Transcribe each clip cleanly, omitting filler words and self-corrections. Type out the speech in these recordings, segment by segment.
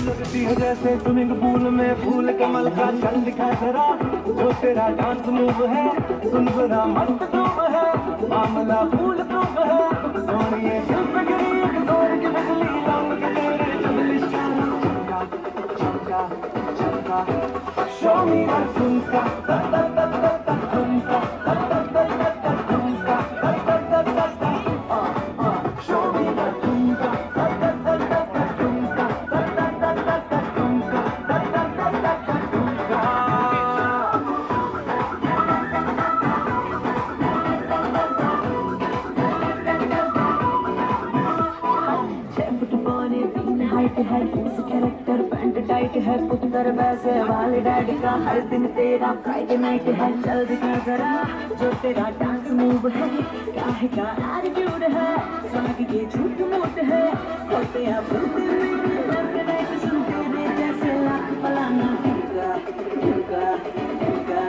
लगती है जैसे स्विमिंग पूल में फूल कमल का चल दिखा जरा, जो तेरा डांस मूव है सुन जरा मस्त धूम है, मामला फूल प्रूफ है, सोनिए शिल्प गिरी एक जोर की बिजली लौंग के तेरे चमली चमका चमका चमका, शो मी दैट झुमका झुमका झुमका, शो मी दैट झुमका है, इस कैरेक्टर पैंट टाइट है, पुत्र वैसे वाले डैडी का हर दिन तेरा फ्राइडे नाइट है, चल दिखा जरा जो तेरा डांस मूव है, क्या है क्या एटीट्यूड है, साग ये झूठ मूठ है, होते हैं बोलते मेरे लड़के नाइट सुनते रे जैसे लाख फलाना टिका टिका टिका,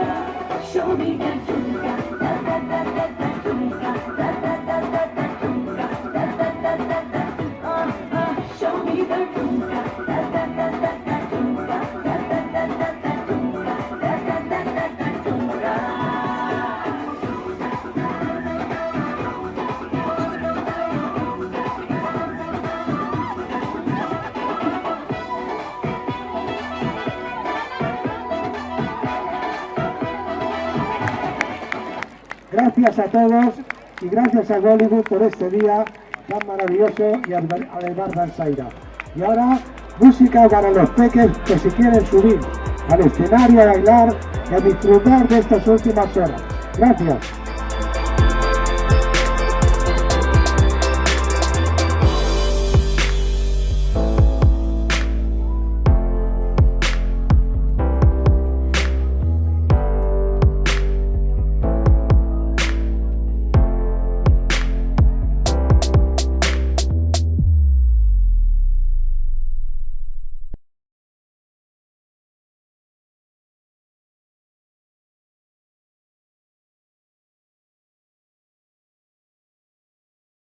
शो मी दैट झुमका दा दा दा दा दा झुमका दा दा दा दा दा झुमका दा दा दा दा दा, शो मी दैट झुमका दा दा दा दा दा झुमका दा दा दा दा दा झुमका दा दा दा दा दा झुमका। Gracias a todos y gracias a Bollywood por este día tan maravilloso y además danzaira. Y ahora, música para los peques que si quieren subir al escenario a bailar y a disfrutar de estas últimas horas. Gracias.